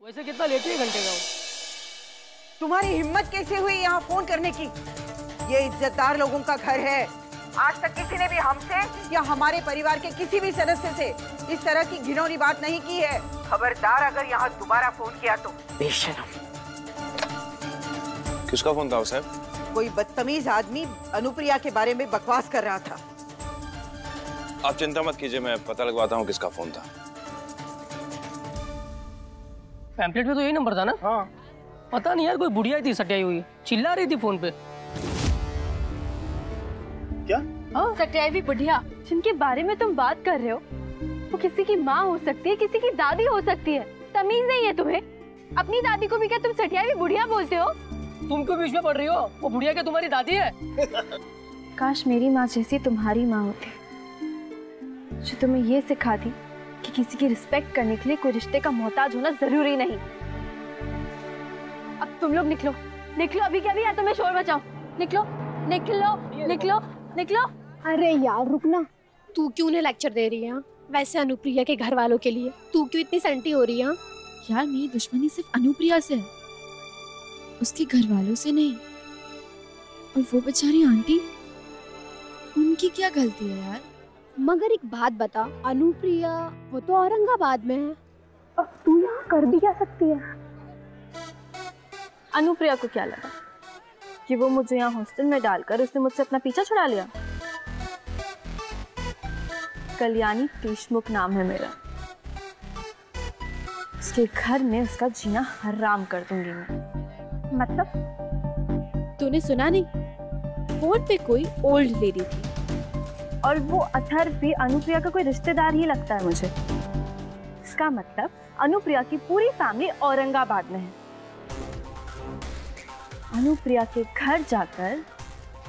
वैसे कितना लेट है घंटे का? तुम्हारी हिम्मत कैसे हुई यहाँ फोन करने की? ये इज्जतदार लोगों का घर है। आज तक किसी ने भी हमसे या हमारे परिवार के किसी भी सदस्य से इस तरह की घिनौनी बात नहीं की है। खबरदार अगर यहाँ दोबारा फोन किया तो। बेशरम। किसका फोन था साहब? कोई बदतमीज आदमी अनुप्रिया के बारे में बकवास कर रहा था। आप चिंता मत कीजिए, मैं पता लगवाता हूँ किसका फोन था। पैम्पलेट में तो यही नंबर था ना? हाँ। पता नहीं यार, कोई बुढ़िया थी सटियाई हुई, चिल्ला रही थी फोन पे। क्या? हाँ? सटियाई हुई बुढ़िया जिनके बारे में तुम बात कर रहे हो, वो किसी की माँ हो सकती है, किसी की दादी हो सकती है। तमीज नहीं है तुम्हें? अपनी दादी को भी क्या तुम सटियाई हुई बुढ़िया बोलते हो? तुम क्यों बीच में पड़ रही हो? वो बुढ़िया क्या तुम्हारी दादी है? काश मेरी माँ जैसी तुम्हारी माँ होती, जो तुम्हें ये सिखाती कि किसी की रिस्पेक्ट करने के लिए कोई रिश्ते का मोहताज होना जरूरी नहीं। अब तुम लोग निकलो, निकलो अभी के अभी, या तो मैं शोर मचाऊं। निकलो निकलो निकलो निकलो। अरे यार रुकना, तू क्यों उन्हें लेक्चर दे रही है? वैसे अनुप्रिया के घर वालों के लिए तू क्यों इतनी सैंटी हो रही है? यार मेरी दुश्मनी सिर्फ अनुप्रिया से है, उसके घर वालों से नहीं। और वो बेचारी आंटी, उनकी क्या गलती है यार? मगर एक बात बता, अनुप्रिया वो तो औरंगाबाद में है, अब तू यहाँ कर भी क्या सकती है? अनुप्रिया को क्या लगा कि वो मुझे यहाँ हॉस्टल में डालकर उसने मुझसे अपना पीछा छुड़ा लिया? कल्याणी देशमुख नाम है मेरा। उसके घर में उसका जीना हराम कर दूंगी मैं। मतलब? तूने सुना नहीं? फोन पे कोई ओल्ड लेडी थी, और वो अथर्व भी अनुप्रिया का कोई रिश्तेदार ही लगता है मुझे। इसका मतलब अनुप्रिया की पूरी फैमिली औरंगाबाद में है। अनुप्रिया के घर जाकर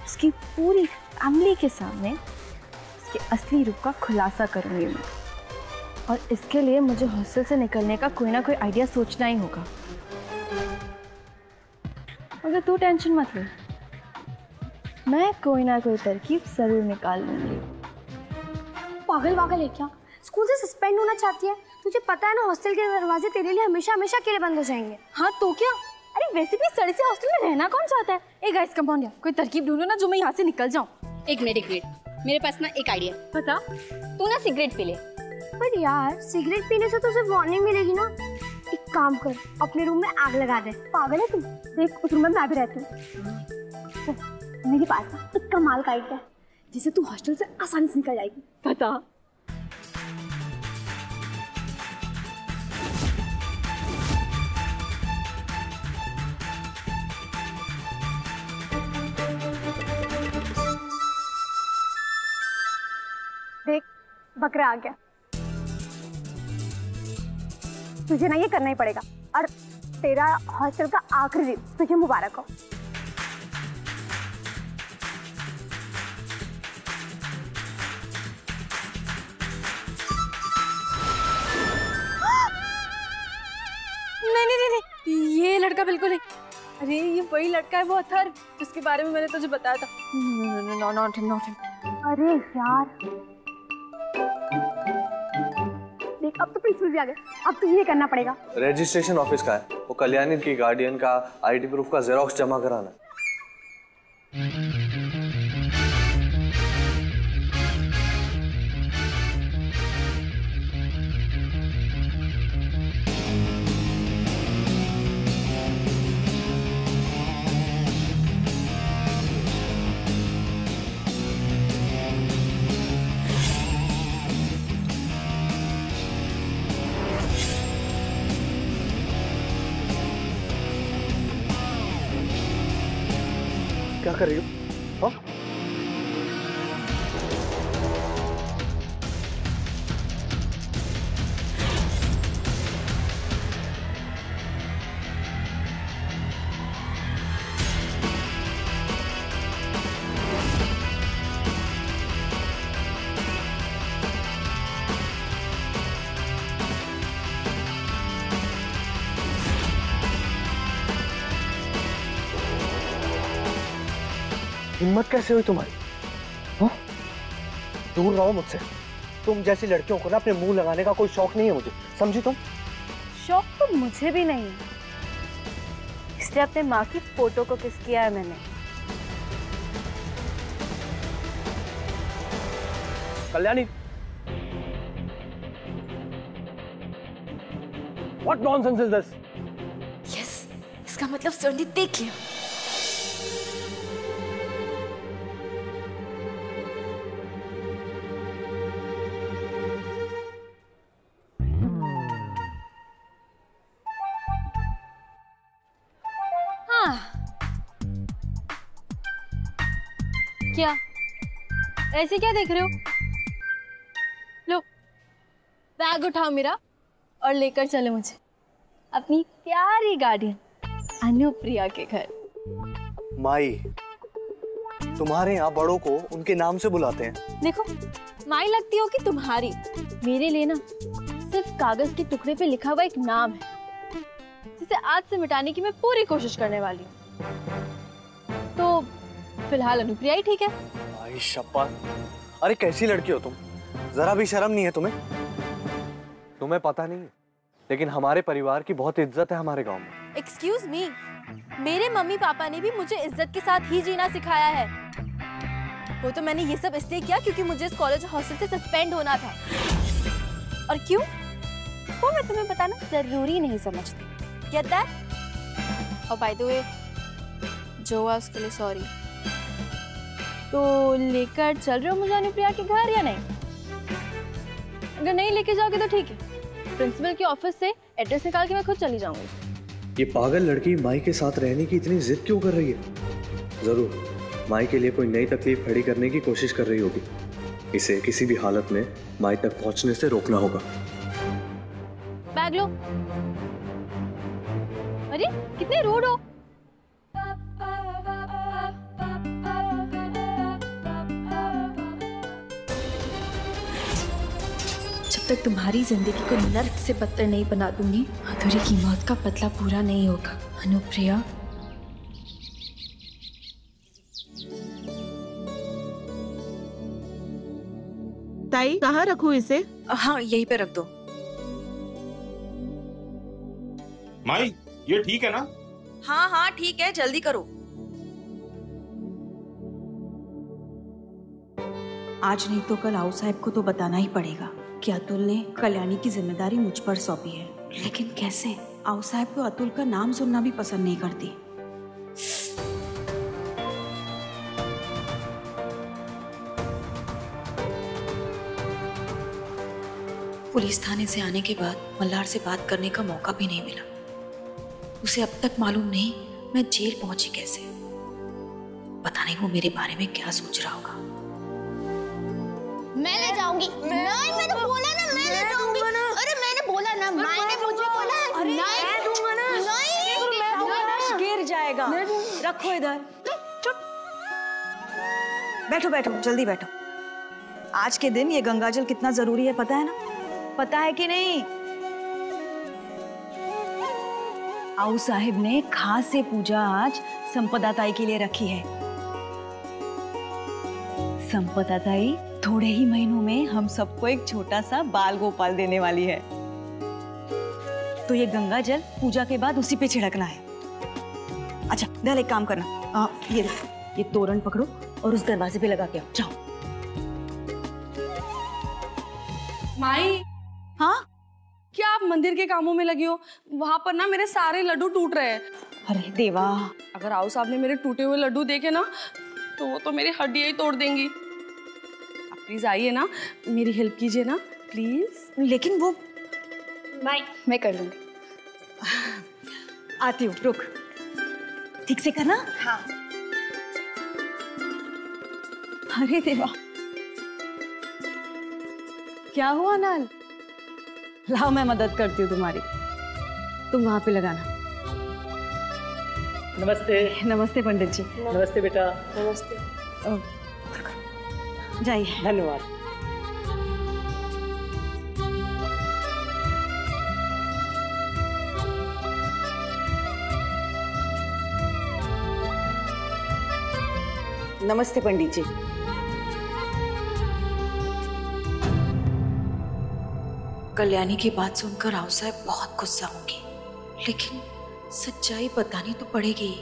उसकी पूरी फैमिली के सामने उसके असली रूप का खुलासा करूंगी मैं। और इसके लिए मुझे हॉस्टल से निकलने का कोई ना कोई आइडिया सोचना ही होगा। मगर तू टेंशन मत ले, मैं कोई ना कोई तरकीब जरूर निकाल लूंगी। पागल वागल है क्या? स्कूल से सस्पेंड होना चाहती है? तुझे पता है ना हॉस्टल के दरवाजे तेरे लिए हमेशा हमेशा के लिए बंद हो जाएंगे। हाँ तो क्या? अरे वैसे भी सड़े से हॉस्टल में रहना कौन चाहता है? ए गाइस कम ऑन यार, कोई तरकीब ढूंढो ना जो मैं यहाँ से निकल जाऊँ। एक मिनट, मेरे पास ना एक आइडिया। बता। तू ना सिगरेट पी ले। पर यार सिगरेट पीने से तो सिर्फ वार्निंग मिलेगी ना। एक काम कर, अपने रूम में आग लगा दे। पागल है तू? देख उस रूम में मैं भी रहती हूँ। मेरे पास ना एक कमाल का आइडिया है जिसे तू हॉस्टल से आसानी से निकल जाएगी। बता। देख बकरा आ गया। तुझे ना ये करना ही पड़ेगा, और तेरा हॉस्टल का आखिरी दिन तुझे मुबारक हो। नहीं, ये लड़का बिल्कुल नहीं। अरे ये वही लड़का है, वो अथर्व जिसके बारे में मैंने तुझे बताया था। Not him. अरे यार देख, अब तो प्रिंसिपल भी आ गए। अब तुझे ये करना पड़ेगा। रजिस्ट्रेशन ऑफिस का है, वो कल्याणी की गार्डियन का आईडी प्रूफ का जेरोक्स जमा कराना। क्या कर रही हो? हिम्मत कैसे हुई तुम्हारी? हाँ? दूर रहो मुझसे। तुम जैसी लड़कियों को ना अपने मुंह लगाने का कोई शौक नहीं है मुझे, समझी तुम? शौक तो मुझे भी नहीं है, इसलिए अपने माँ की फोटो को किस किया है मैंने। Kalyani, What nonsense is this? Yes, इसका मतलब सर ने देख लिया। हाँ, क्या ऐसे क्या देख रहे हो? लो, बैग उठाओ मेरा और लेकर चलो मुझे अपनी प्यारी गार्डियन अनुप्रिया के घर। माई, तुम्हारे यहाँ बड़ों को उनके नाम से बुलाते हैं। देखो, माई लगती हो कि तुम्हारी, मेरे लिए ना सिर्फ कागज के टुकड़े पे लिखा हुआ एक नाम है, जिसे आज से मिटाने की मैं पूरी कोशिश करने वाली हूँ। तो फिलहाल अनुप्रिया ही ठीक है। माई शपथ, अरे कैसी लड़की हो तुम, जरा भी शर्म नहीं है तुम्हें? तुम्हें पता नहीं, लेकिन हमारे परिवार की बहुत इज्जत है हमारे गांव में। एक्सक्यूज मी, मेरे मम्मी पापा ने भी मुझे इज्जत के साथ ही जीना सिखाया है। वो तो मैंने ये सब इसलिए किया क्योंकि मुझे इस कॉलेज हॉस्टल से सस्पेंड होना था। और क्यों, वो मैं तुम्हें बताना जरूरी नहीं समझती। Get that? और बाय द वे, जो हुआ उसके लिए सॉरी। तो लेकर चल रहे हो मुझे अनुप्रिया के घर या नहीं? अगर नहीं लेके जाओगे तो ठीक है, प्रिंसिपल के ऑफिस से एड्रेस निकाल के मैं खुद चली जाऊंगी। ये पागल लड़की माई के साथ रहने की इतनी जिद क्यों कर रही है? जरूर माई के लिए कोई नई तकलीफ खड़ी करने की कोशिश कर रही होगी। इसे किसी भी हालत में माई तक पहुंचने से रोकना होगा। बैग लो। अरे कितने रूड हो। जब तक तुम्हारी जिंदगी को नर्क से बदतर नहीं बना दूंगी, अधूरी की मौत का बदला पूरा नहीं होगा। अनुप्रिया, ताई कहाँ रखूं इसे? हाँ यहीं पे रख दो। माई, ये ठीक है ना? हाँ हाँ ठीक है, जल्दी करो। आज नहीं तो कल आओ साहब को तो बताना ही पड़ेगा कि अतुल ने कल्याणी की जिम्मेदारी मुझ पर सौंपी है। लेकिन कैसे? आओ साहब को अतुल का नाम सुनना भी पसंद नहीं करती। पुलिस थाने से आने के बाद मल्हार से बात करने का मौका भी नहीं मिला। उसे अब तक मालूम नहीं मैं जेल पहुंची कैसे। पता नहीं वो मेरे बारे में क्या सोच रहा होगा। मैं ले जाऊंगी। नहीं, मैंने बोला ना मैं ले जाऊंगी। अरे मैंने बोला ना, मैंने मुझे बोला। अरे मैं दूंगा ना। नहीं, मैं दूंगा ना। गिर जाएगा। रखो इधर। चुप। बैठो बैठो, जल्दी बैठो। आज के दिन ये गंगाजल कितना जरूरी है पता है ना? पता है कि नहीं? आओ साहिब ने खास से पूजा आज संपदा ताई के लिए रखी है। संपदा ताई थोड़े ही महीनों में हम सबको एक छोटा सा बाल गोपाल देने वाली है। तो ये गंगा जल पूजा के बाद उसी पे छिड़कना है। अच्छा दल एक काम करना, ये तोरण पकड़ो और उस दरवाजे पे लगा के आओ। जाओ। माई, हाँ क्या आप मंदिर के कामों में लगी हो? वहां पर ना मेरे सारे लड्डू टूट रहे हैं। अरे देवा, अगर आओ साहब ने मेरे टूटे हुए लड्डू देखे ना तो वो तो मेरी हड्डियां ही तोड़ देंगी। आप प्लीज आइए ना, मेरी हेल्प कीजिए ना प्लीज। लेकिन वो मैं कर लूंगी। आती हूँ, रुक। ठीक से करना। हाँ। अरे देवा, क्या हुआ नाल? लाओ मैं मदद करती हूँ तुम्हारी। तुम वहां पे लगाना। नमस्ते। नमस्ते पंडित जी। नमस्ते बेटा। नमस्ते। जाइए। धन्यवाद। नमस्ते पंडित जी। कल्याणी की बात सुनकर राव साहब बहुत गुस्सा होंगी। लेकिन सच्चाई बतानी तो पड़ेगी।